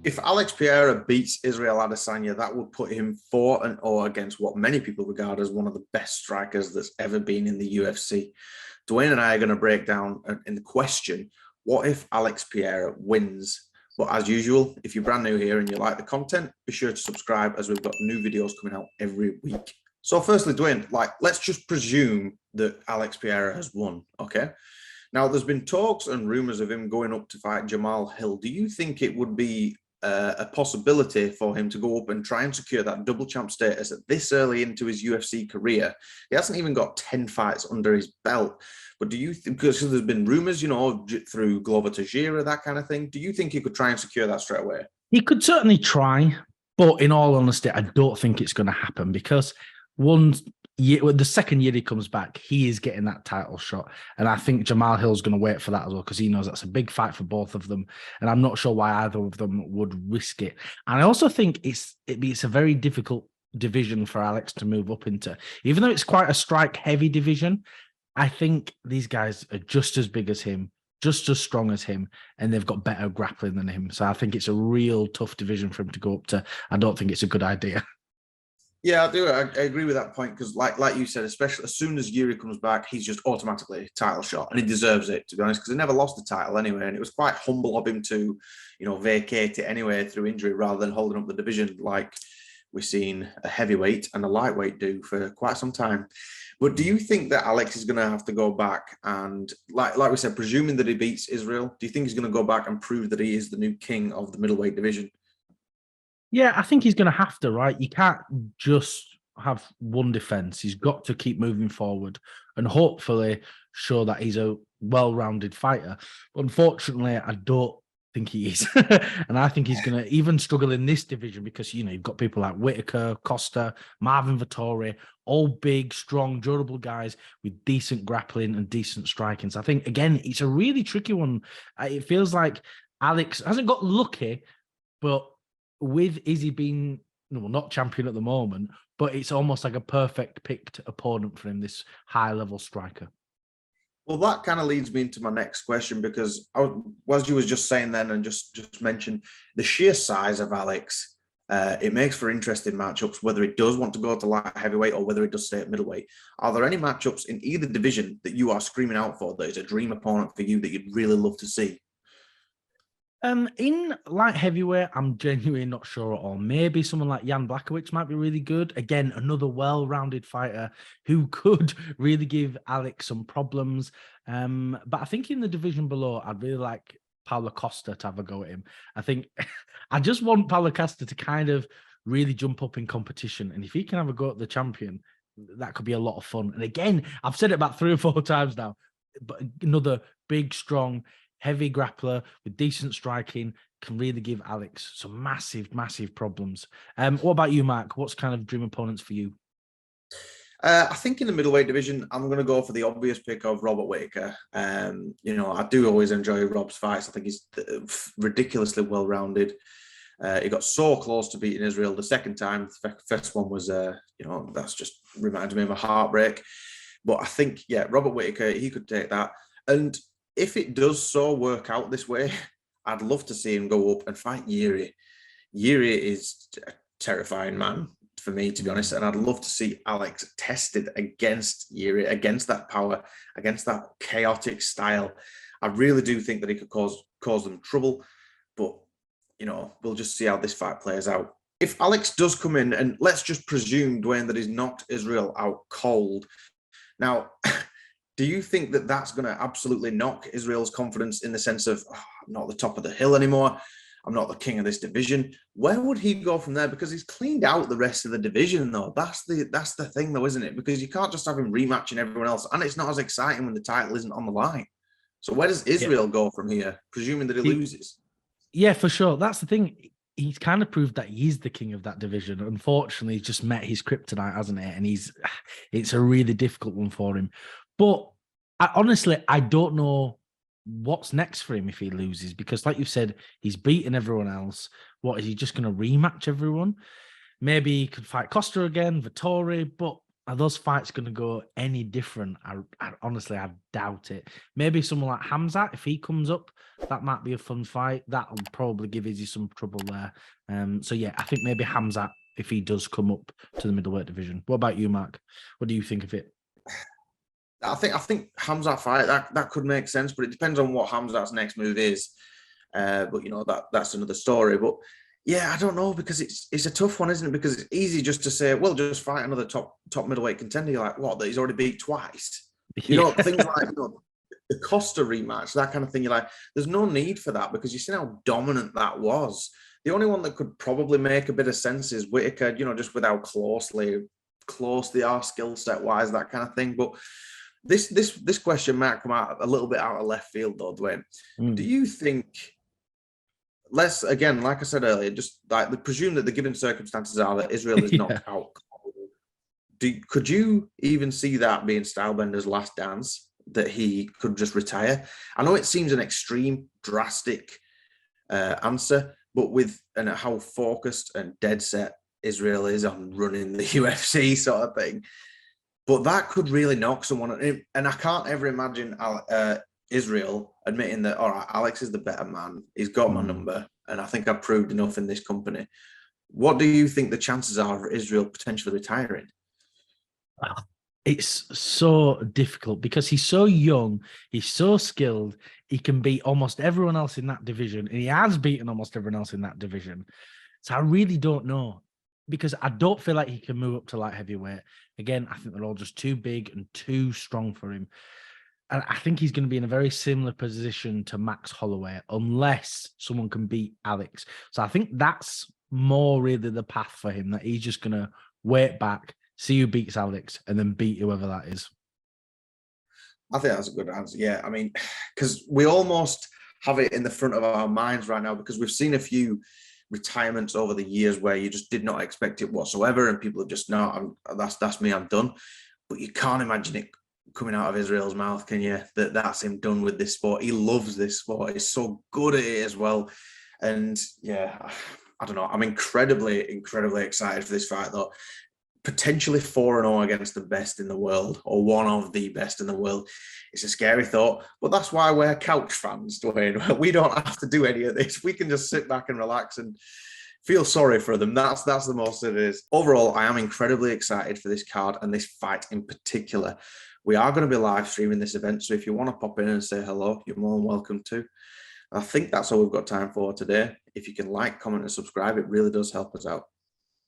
If Alex Pereira beats Israel Adesanya, that would put him 4-0 against what many people regard as one of the best strikers that's ever been in the UFC. Dwain and I are going to break down in the question, what if Alex Pereira wins? But as usual, if you're brand new here and you like the content, be sure to subscribe as we've got new videos coming out every week. So firstly, Dwain, let's just presume that Alex Pereira has won, okay? Now, there's been talks and rumors of him going up to fight Jamal Hill. Do you think it would be a possibility for him to go up and try and secure that double champ status at this early into his UFC career? He hasn't even got 10 fights under his belt. But do you think, because there's been rumors, through Glover Teixeira, that kind of thing, do you think he could try and secure that straight away? He could certainly try, but in all honesty, I don't think it's going to happen because the second year he comes back, he is getting that title shot. And I think Jamal Hill's going to wait for that as well because he knows that's a big fight for both of them. And I'm not sure why either of them would risk it. And I also think it's a very difficult division for Alex to move up into. Even though it's quite a strike-heavy division, I think these guys are just as big as him, just as strong as him, and they've got better grappling than him. So I think it's a real tough division for him to go up to. I don't think it's a good idea. Yeah, I do. I agree with that point because, like you said, especially as soon as Yuri comes back, he's just automatically title shot, and he deserves it, to be honest, because he never lost the title anyway, and it was quite humble of him to, vacate it anyway through injury rather than holding up the division like we've seen a heavyweight and a lightweight do for quite some time. But do you think that Alex is going to have to go back and, like we said, presuming that he beats Israel, do you think he's going to go back and prove that he is the new king of the middleweight division? Yeah, I think he's going to have to, right? You can't just have one defense. He's got to keep moving forward and hopefully show that he's a well-rounded fighter. But unfortunately, I don't think he is. And I think he's going to even struggle in this division because, you've got people like Whitaker, Costa, Marvin Vettori, all big, strong, durable guys with decent grappling and decent striking. So I think, again, it's a really tricky one. It feels like Alex hasn't got lucky, but with Izzy being not champion at the moment, but it's almost like a perfect picked opponent for him, this high-level striker. Well, that kind of leads me into my next question because as you was just saying then and just mentioned, the sheer size of Alex, it makes for interesting matchups, whether it does want to go to light heavyweight or whether it does stay at middleweight. Are there any matchups in either division that you are screaming out for that is a dream opponent for you that you'd really love to see? In light heavyweight, I'm genuinely not sure at all. Maybe someone like Jan Blachowicz might be really good. Again, another well-rounded fighter who could really give Alex some problems. But I think in the division below, I'd really like Paulo Costa to have a go at him. I think I just want Paulo Costa to kind of really jump up in competition. And if he can have a go at the champion, that could be a lot of fun. And again, I've said it about 3 or 4 times now, but another big, strong, heavy grappler with decent striking can really give Alex some massive, massive problems. What about you, Mark? What's kind of dream opponents for you? I think in the middleweight division, I'm going to go for the obvious pick of Robert Whitaker. I do always enjoy Rob's fights. I think he's ridiculously well-rounded. He got so close to beating Israel the second time. The first one was, that's just reminded me of a heartbreak. But I think, Robert Whitaker, he could take that. And if it does so work out this way, I'd love to see him go up and fight Yuri. Yuri is a terrifying man for me, to be honest, and I'd love to see Alex tested against Yuri, against that power, against that chaotic style. I really do think that he could cause them trouble, but, we'll just see how this fight plays out. If Alex does come in, and let's just presume, Dwain, that he's knocked Israel out cold. Now, do you think that that's going to absolutely knock Israel's confidence in the sense of, I'm not the top of the hill anymore, I'm not the king of this division? Where would he go from there? Because he's cleaned out the rest of the division, though. That's the thing, though, isn't it? Because you can't just have him rematching everyone else, and it's not as exciting when the title isn't on the line. So where does Israel go from here, presuming that he loses? Yeah, for sure. That's the thing. He's kind of proved that he's the king of that division. Unfortunately, he's just met his kryptonite, hasn't it? And it's a really difficult one for him. But I don't know what's next for him if he loses, because like you said, he's beaten everyone else. What, is he just going to rematch everyone? Maybe he could fight Costa again, Vettori, but Are those fights going to go any different? Honestly, I doubt it. Maybe someone like Hamzat, if he comes up, that might be a fun fight. That'll probably give Izzy some trouble there. So yeah, I think maybe Hamzat, if he does come up to the middleweight division. What about you, Mark? What do you think of it? I think Hamzat fight that could make sense, but it depends on what Hamzat's next move is. But you know that's another story. But yeah, I don't know, because it's a tough one, isn't it? Because it's easy just to say, well, just fight another top middleweight contender. You're like, what? That he's already beat twice. You know, things like the Costa rematch, that kind of thing. You're like, there's no need for that, because you see how dominant that was. The only one that could probably make a bit of sense is Whitaker. You know, just with how close they are skill set wise, that kind of thing. But this question might come out a little bit out of left field, though, Dwayne. Do you think? Let's, again, like I said earlier, just like presume that the given circumstances are that Israel is knocked out. Could you even see that being Stylebender's last dance, that he could just retire? I know it seems an extreme, drastic answer, but with how focused and dead set Israel is on running the UFC sort of thing, but that could really knock someone. And I can't ever imagine Israel admitting that, all right, Alex is the better man. He's got my number, and I think I've proved enough in this company. What do you think the chances are of Israel potentially retiring? It's so difficult because he's so young, he's so skilled, he can beat almost everyone else in that division, and he has beaten almost everyone else in that division. So I really don't know, because I don't feel like he can move up to light heavyweight. Again, I think they're all just too big and too strong for him. And I think he's going to be in a very similar position to Max Holloway, unless someone can beat Alex. So I think that's more really the path for him, that he's just going to wait back, see who beats Alex, and then beat whoever that is. I think that's a good answer. Yeah, I mean, because we almost have it in the front of our minds right now, because we've seen a few retirements over the years where you just did not expect it whatsoever, and people are just, no, that's me, I'm done. But you can't imagine it coming out of Israel's mouth, can you? That's him done with this sport. He loves this sport. He's so good at it as well. And yeah, I don't know. I'm incredibly excited for this fight, though. Potentially 4-0 against the best in the world, or one of the best in the world. It's a scary thought, but that's why we're couch fans, Dwayne. We don't have to do any of this. We can just sit back and relax and feel sorry for them. That's the most it is. Overall, I am incredibly excited for this card and this fight in particular. We are going to be live streaming this event, so if you want to pop in and say hello, you're more than welcome to. I think that's all we've got time for today. If you can like, comment, and subscribe, it really does help us out.